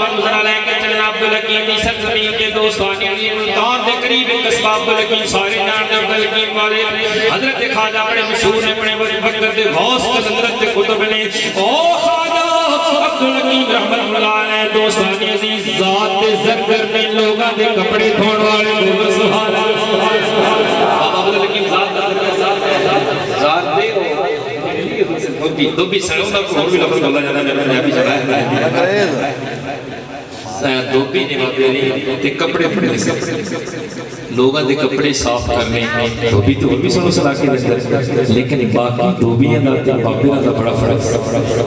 پر گزرا لے کے چلنا عبدالحکیم دی سرزمین کے دوستانی عظیم ملتان دے قریب ایک قصبہ عبدالحکیم سارے جان دے عبدالحکیم والے حضرت خواجہ بڑے مشہور نے بڑے وقت دے غوث حضرت قطب نے او خواجہ عبدالحکیم رحمت اللہ علیہ دوستانی عزیز ذات دے زرگر میں لوگاں دے کپڑے دھون والے بولو سبحان اللہ بابا عبدالحکیم ذات دے دو بھی سڑوں دا کوئی بھی لفظ بولا جاتا ہے پنجابی جگہ ہے دوبی نے بابے تے کپڑے لوگاں دے کپڑے صاف کرنے دھوبی تو بھی سنو سلا کے دے لیکن باقی دھوبیاں دا تے بابیاں دا بڑا فرق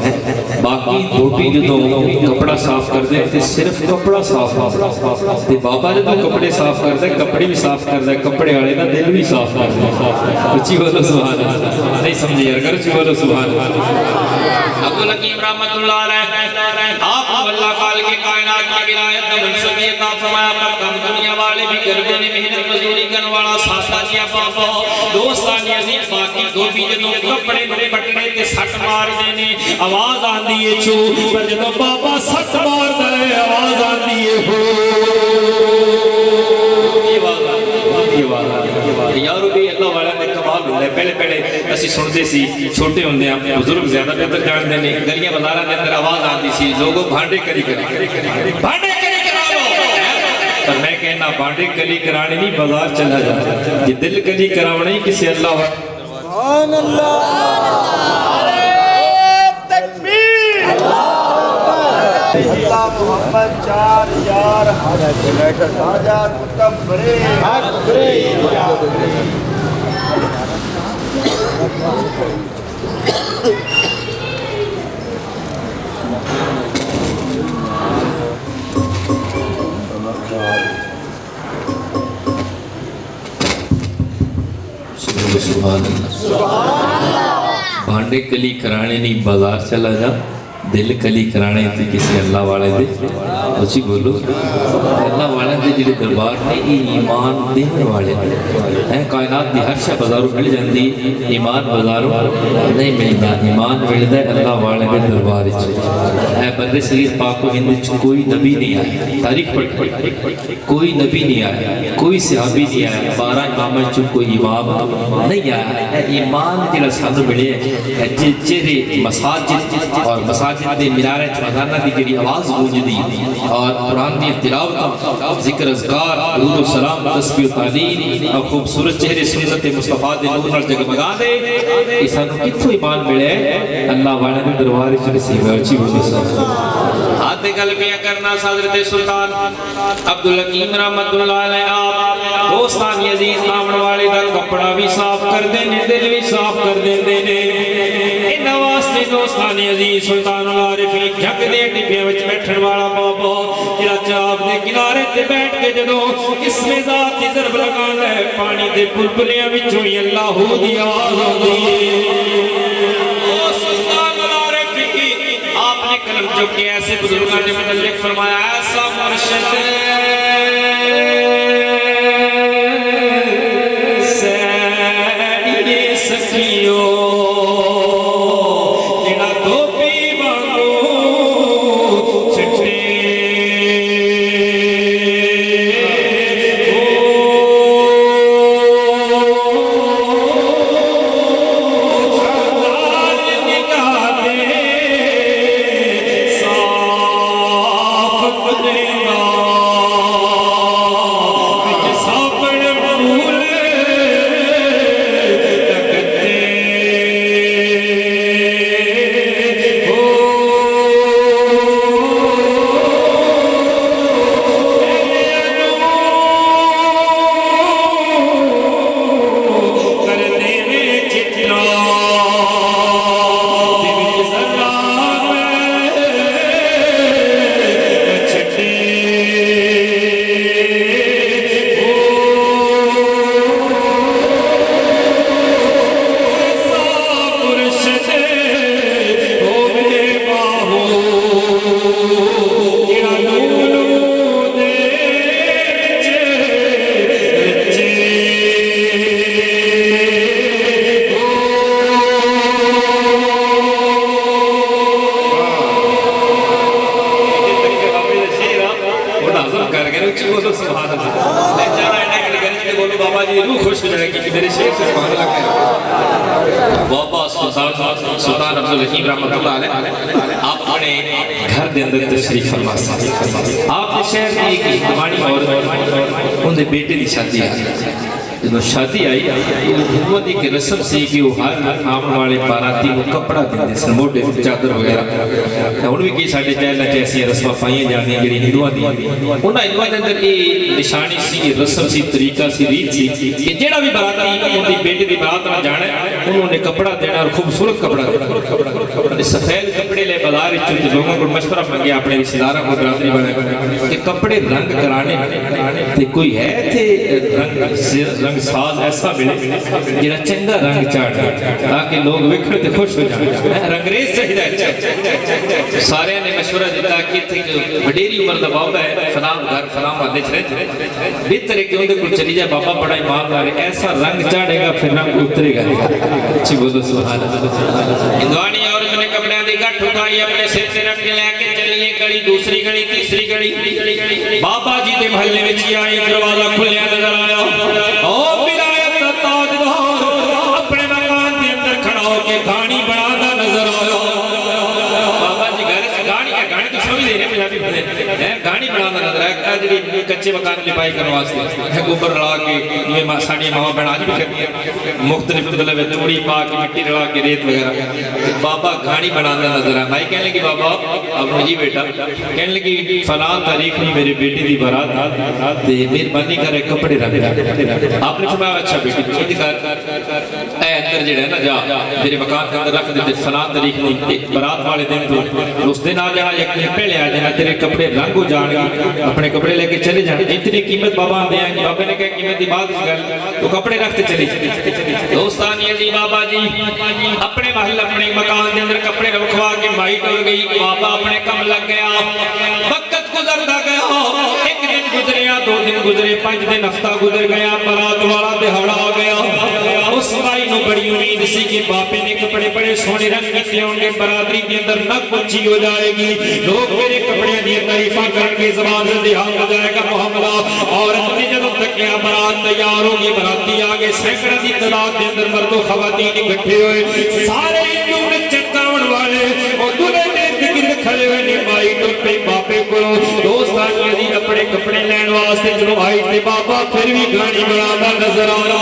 ہے باقی دھوبی جدوں کپڑا صاف کردے تے صرف کپڑا صاف تے بابا جدوں کپڑے صاف کردا ہے کپڑے بھی صاف کردا ہے کپڑے والے دا دل بھی صاف کردا ہے اچھی بولو سبحان اللہ نہیں سمجھے یار کر اچھی بولو سبحان اللہ عبدالحکیم رحمت اللہ علیہ آپ اللہ خالق کائنات کی ولایت کا منصب عطا فرمایا پر کم دنیا والے بھی کرتے نے محنت مزدوری کرنے والا ساتھا جیا بابا دوستانی عزیز باقی دھوبی جدوں کپڑے میں پٹنے تے سٹ مار دینے آواز آندی ہے چھو پر جدوں بابا سٹ مار دے آواز آندی ہے ہو یارو بھی اللہ والا نے کمال ہوتا ہے پہلے اسی سنتے سی چھوٹے ہوندے ہیں بزرگ زیادہ بہتر جانتے ہیں گلیاں بازاراں دے اندر آواز آندی سی لوگوں بھانڈے کری بھانڈے کری کرا لو پر میں کہنا بھانڈے کلی کرانے نہیں بازار چلا جاتا یہ دل کلی کراونا ہی کسی اللہ سبحان اللہ تکبیر اللہ محمد چار یار حاجہ متفرے سبحان اللہ بھانڈے کلی کرانے نہیں بازار چلا جا دل کلی کرانے تھی کسی اللہ والے دے اچھی بولو اللہ والے دے جلے دربار نے ایمان دینے والے دے کائنات دی ہر شاہ بازاروں مل جاندی ایمان بازاروں نہیں ملتا ایمان ملتا ہے اللہ والے دے دربار بندے صغیر پاک و ہند کوئی نبی نہیں آیا تاریخ پڑھ کوئی نبی نہیں آیا کوئی صحابی نہیں آیا 12 امام چون کوئی امام نہیں آیا ایمان جلے سانو ملے چہرے مساجد اور مساجد دے منارے چوزانہ دی جڑی آواز گونج دی اور قرآن دی تلاوت ذکر اذکار درود و سلام تسبیح و تعلیم اور خوبصورت چہرے سنت مصطفیٰ دے نور نال جگمگا دے یہ سانو کتھوں ایمان ملے اللہ والے دے دربار وچ نصیب ہے اچھی بولی ہاتھ قلبیاں کرنا حضرت سلطان عبدالحکیم رحمت اللہ علیہ آپ دوستانی عزیز آمن والے دا کپڑا بھی صاف کر دینے دل بھی صاف کر دینے ان واسطے دوستانی عزیز سلطان العارفین جھک دے ڈبیاں وچ بیٹھن والا بابا جڑا چاپ دے کنارے تے بیٹھ کے جدوں اس میں ذات دی ضرب لگاندا ہے پانی دے بلبلیاں وچوں ہی اللہ دی آواز آندی ہے او سلطان العارفین آپ نے قلم چکے ایسے بزرگاں نے متعلق فرمایا ایسا مرشد سیدی سکیو ہضم کر گئے اچھی بولو سبحان اللہ لے جانا ہے کہ گرج بولو بابا جی روح خوش ہو جائے گی کہ میرے شیخ سے سبحان اللہ کہہ بابا سلطان عبدالرحیم رحمۃ اللہ علیہ آپ اپنے گھر دے اندر تشریف فرما سکتے آپ نے شہر کی ایک ہندوانی عورت ان دے بیٹے دی شادی ہے جب شادی آئی ہندوؤں دی ایک رسم سی کہ وہ ہر آمن والے باراتی کو کپڑا دیندے سن موٹے چادر وغیرہ ہن بھی کی ساڈے چہل ایسی رسماں پائیاں جاندیاں جڑی ہندوؤں دی انہاں ہندوؤں دے اندر یہ نشانی سی رسم سی طریقہ سی ریت سی کہ جیڑا بھی باراتی ان دی بیٹے دی بارات میں جانا ہے انہوں نے کپڑا دینا اور خوبصورت کپڑا دینا سفید کپڑے لے بازار وچ لوگوں کو مشورہ منگیا اپنے رشتہ داراں کو برادری بنا کہ کپڑے رنگ کرانے تے کوئی ہے تے رنگ ساز ایسا ملے جڑا چنگا رنگ چاڑ تاکہ لوگ ویکھن تے خوش ہو جائیں رنگریز چاہیے سارے نے مشورہ دیتا کہ وڈیری عمر دا بابا ہے فلاں گھر فلاں محلے چ رہتے بہتر ہے کہ اون دے کول چلی جائے بابا بڑا ایماندار ہے ایسا رنگ چاڑے گا پھر رنگ اترے گا اچھی بولو سبحان اللہ ہندوانی عورت نے کپڑے دی گٹھ اٹھائی اپنے سر سے رکھ کے لے کے چلیے گلی دوسری گلی تیسری گلی بابا جی دے محلے وچ آئی دروازہ کھلیا نظر آیا او ولایت دا تاجدار اپنے مکان دے اندر کھڑا ہو کے گھاڑی بناتا نظر آیا بابا جی گھاڑی تو سمجھ دے رہے پنجابی بندے گھاڑی بناتا نظر آیا جڑی کچے مکان کی لپائی کرنے واسطے گوبر رلا کے جویں ساڈی ماواں بہن اج بھی کردیاں مختلف مطلب توڑی پا کے مٹی رلا کے ریت وغیرہ بابا گھاڑی بناتا نظر آیا بھائی کہنے لگی بابا اب جی بیٹا کہنے لگی فلاں تاریخ میں میرے بیٹی دی بارات تے مہربانی کرے کپڑے رکھ آپ نے فرمایا اچھا بیٹی انج کر اے اندر جڑا ہے نا جا میرے مکان کے اندر رکھ دے فلاں تاریخ میں بارات والے دن تو اس دن آ جا ایک دن پہلے آ جانا تیرے کپڑے رنگ ہو جان گے اپنے کپڑے لے کے چلے جانے اتنی قیمت بابا دے آئیں گے بابا نے کہا قیمت دی بات اس گل تو کپڑے رکھتے چلی دوستان یہ جی بابا جی اپنے محل اپنے مکان کے اندر کپڑے رکھوا کے مائی ٹل گئی بابا اپنے کم لگ گیا وقت گزرتا گیا ایک دن گزریا دو دن گزرے 5 دن ہفتہ گزر گیا برات والا دہاڑا آ گیا اس بھائی نو بڑی امید سی کہ باپے نے کپڑے بڑے سونے رنگ کیتے ہوں گے برادری کے اندر نک اونچی ہو جائے گی لوگ میرے کپڑے دی تعریفاں کرن کے زبان سے دھیان ہو جائے گا محمد عورت نے جب تک کیا برات تیار ہوگی براتی آگے سینکڑوں کی تعداد کے اندر مرد و خواتین اکٹھے ہوئے سارے ہندو نے چٹاون والے اور دلہے نے گرد کھڑے ہوئے نے مائی ٹوپے باپے کو دوستان یہ اپنے کپڑے لین واسطے جنوں آئی تے بابا پھر بھی گاڑی بناتا نظر آ رہا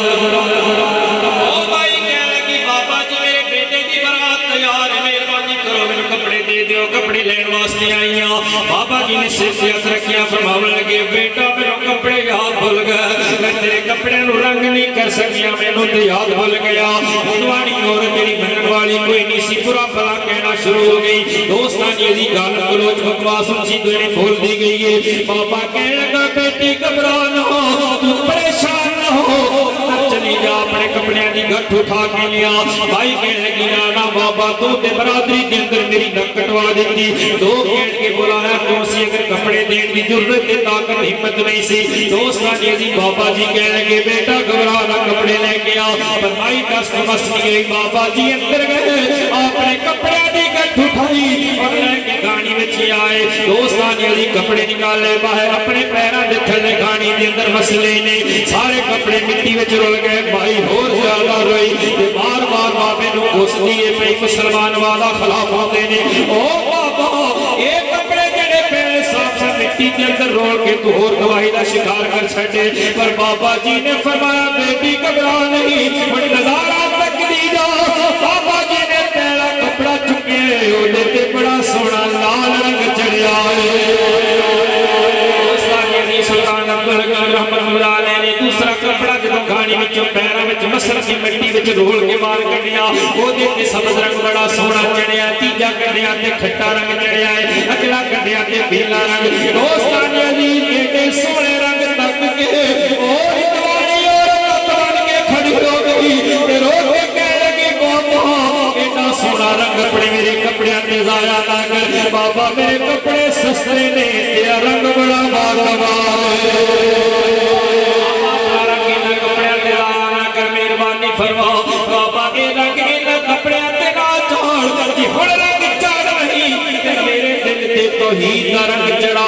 او بھائی کہنے لگی بابا جی میرے بیٹے کی برات تیار ہے مہربانی کرو میرے کپڑے دے دیو کپڑے لین واسطے آئیاں بابا جی نے سر سے ہاتھ رکھیا فرماون لگے بیٹا میرے کپڑے یاد بھول گئے میں تیرے کپڑے نو رنگ نہیں کر سکیا مینوں تے یاد بھول گیا ہندوانی عورت جڑی منن والی کوئی نہیں سی برا بھلا کہنا شروع ہو گئی دوستان یہ گل گلوچ بکواس اونچی دوڑی بول دی گئی ہے بابا کہنے لگا بیٹی گھبرا نہ ہو تو پریشان نہ ہو چلی جا اپنے کپڑے دی گٹھ اٹھا کے لیا بھائی کہنے لگی نا بابا تو تے برادری کے اندر میری نک کٹوا دیتی دو کہنے کے بلایا کیوں سی اگر کپڑے دین دی ضرورت تے طاقت ہمت نہیں سی دوستان یہ بابا جی کہنے لگے بیٹا گھبرا نہ کپڑے لے کے آ فرمائی دست مستی گئی بابا جی اندر گئے اپنے کپڑے دی گٹھ اٹھائی اور لے کے گاڑی وچ آئے دوستان یہ کپڑے نکالے باہر اپنے پیراں دے تھلے گاڑی دے اندر مسلے نے سارے کپڑے مٹی وچ رل گئے بھائی ہور زیادہ روئی تے بار بار بابے نو اس دیے پئی مسلمان والا خلاف ہوتے نے او بابا اے کپڑے جڑے پہلے صاف صاف مٹی کے اندر رول کے تو اور گواہی دا شکار کر چھڈے پر بابا جی نے فرمایا بیٹی گھبرا نہیں بڑی نظارہ تک دی جا بابا جی نے پہلا کپڑا چکے اودے تے بڑا سونا لال رنگ چڑھیا سلطان عبدالرحیم رحمۃ اللہ علیہ نے دوسرا کپڑا جدوں گاڑی وچوں پیراں وچ مسل کی مٹی وچ رول کے باہر کڈیا اودے تے سبز رنگ بڑا سونا چڑھیا تیجا کڈیا تے کھٹا رنگ چڑھیا ہے اگلا کڈیا تے پیلا رنگ دوستان عزیز ایڈے سونے رنگ تک کے اور ہندوانی عورت بن کے کھڑی ہو گئی تے رو کے کہنے لگی بابا ایڈا سونا رنگ اپنے میرے کپڑے تے ضائع نہ کر بابا میرے کپڑے سستے نے تیرا رنگ بڑا باکمال فرما بابا اے رنگ انہاں کپڑیاں تے نہ چھوڑ جی ہن رنگ چڑھ رہی تے میرے دل تے توحید دا رنگ چڑھا